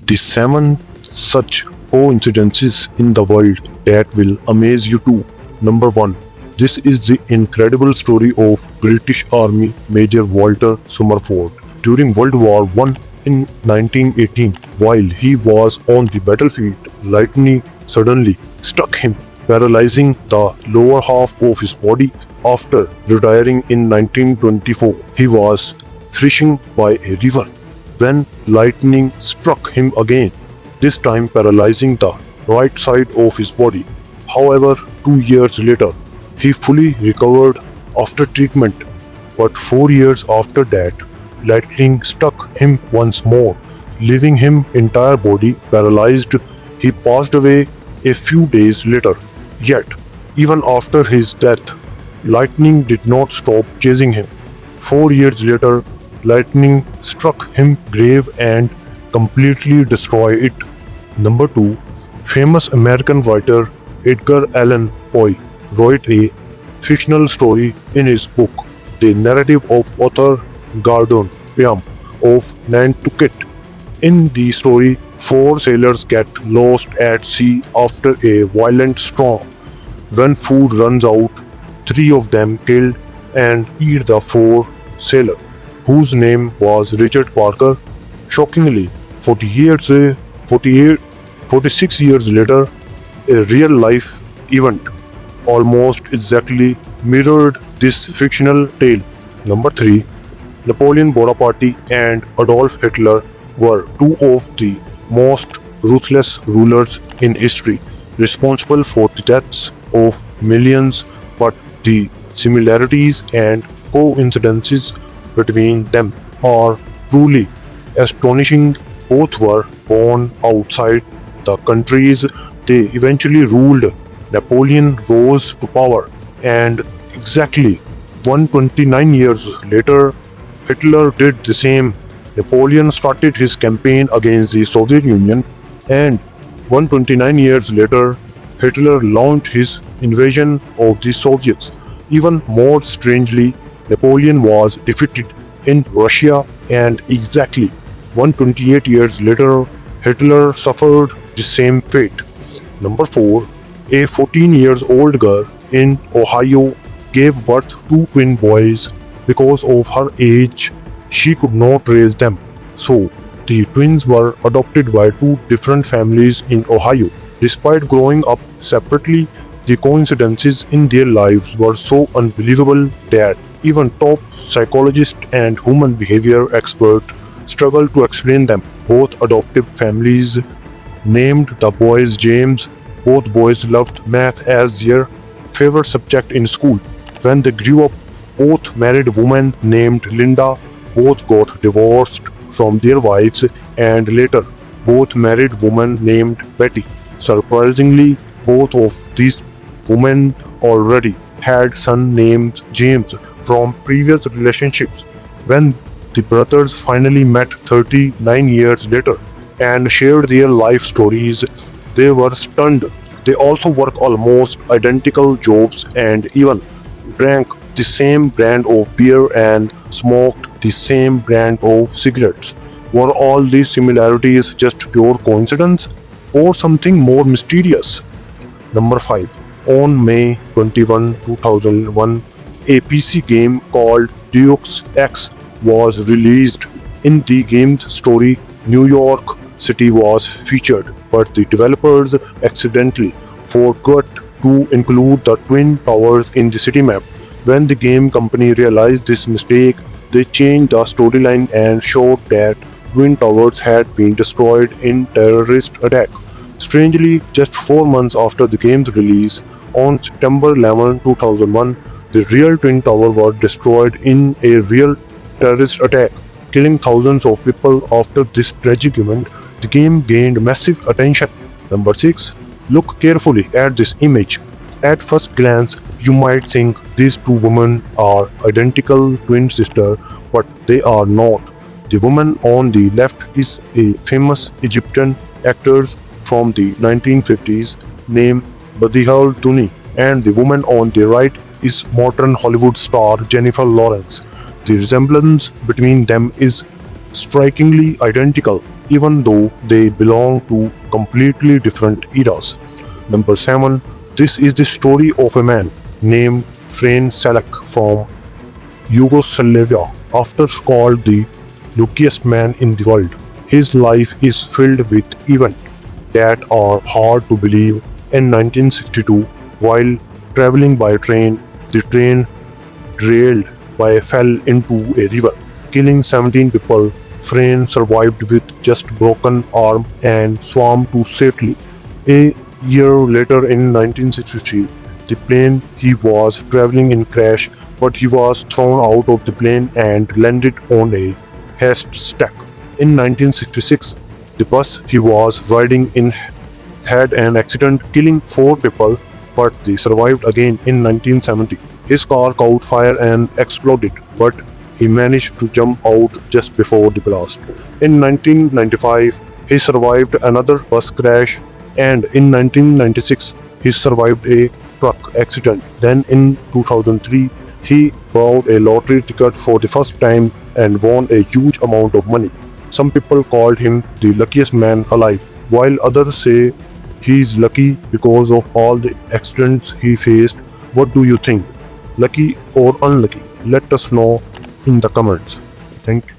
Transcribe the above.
The 7 such coincidences in the world that will amaze you too. Number 1. This is the incredible story of British Army Major Walter Summerford. During World War I in 1918, while he was on the battlefield, lightning suddenly struck him, paralyzing the lower half of his body. After retiring in 1924, he was fishing by a river when lightning struck him again, this time paralyzing the right side of his body. However, 2 years later, he fully recovered after treatment, but 4 years after that, lightning struck him once more, leaving him entire body paralyzed. He passed away a few days later. Yet, even after his death, lightning did not stop chasing him. 4 years later, lightning struck him grave and completely destroyed it. Number 2. Famous American writer Edgar Allan Poe wrote a fictional story in his book, The Narrative of Arthur Gordon Pym of Nantucket. In the story, 4 sailors get lost at sea after a violent storm. When food runs out, 3 of them kill and eat the 4th sailor, whose name was Richard Parker. Shockingly, 46 years later, a real-life event almost exactly mirrored this fictional tale. Number 3. Napoleon Bonaparte and Adolf Hitler were 2 of the most ruthless rulers in history, responsible for the deaths of millions, but the similarities and coincidences between them are truly astonishing. Both were born outside the countries they eventually ruled. Napoleon rose to power, and exactly 129 years later, Hitler did the same. Napoleon started his campaign against the Soviet Union, and 129 years later, Hitler launched his invasion of the Soviets. Even more strangely, Napoleon was defeated in Russia, and exactly 128 years later, Hitler suffered the same fate. Number 4. A 14-year-old girl in Ohio gave birth to twin boys. Because of her age, she could not raise them. So, the twins were adopted by 2 different families in Ohio. Despite growing up separately, the coincidences in their lives were so unbelievable that even top psychologists and human behavior experts struggle to explain them. Both adoptive families named the boys James. Both boys loved math as their favorite subject in school. When they grew up, both married women named Linda. Both got divorced from their wives, and later, both married women named Betty. Surprisingly, both of these women already had son named James from previous relationships. When the brothers finally met 39 years later and shared their life stories, they were stunned. They also worked almost identical jobs and even drank the same brand of beer and smoked the same brand of cigarettes. Were all these similarities just pure coincidence or something more mysterious? Number 5. On May 21, 2001, a PC game called Deus Ex was released. In the game's story, New York City was featured, but the developers accidentally forgot to include the Twin Towers in the city map. When the game company realized this mistake, they changed the storyline and showed that Twin Towers had been destroyed in terrorist attack. Strangely, just 4 months after the game's release, on September 11, 2001, the real Twin Tower was destroyed in a real terrorist attack, killing thousands of people. After this tragic event, the game gained massive attention. Number 6. Look carefully at this image. At first glance, you might think these 2 women are identical twin sisters, but they are not. The woman on the left is a famous Egyptian actor from the 1950s named Badiha Tuni, and the woman on the right is modern Hollywood star Jennifer Lawrence. The resemblance between them is strikingly identical. even though they belong to completely different eras. Number 7. This is the story of a man named Fran Salak from Yugoslavia, after called the luckiest man in the world. His life is filled with events that are hard to believe. In 1962, while traveling by train, the train derailed by fell into a river, killing 17 people. Fran survived with just broken arm and swam to safety. A year later, in 1963, the plane he was traveling in crashed, but he was thrown out of the plane and landed on a haystack. In 1966, the bus he was riding in had an accident killing 4 people, but they survived again in 1970. His car caught fire and exploded, but he managed to jump out just before the blast. In 1995, he survived another bus crash, and in 1996, he survived a truck accident. Then in 2003, he bought a lottery ticket for the first time and won a huge amount of money. Some people called him the luckiest man alive, while others say he's lucky because of all the accidents he faced. What do you think? Lucky or unlucky? Let us know in the comments. Thank you.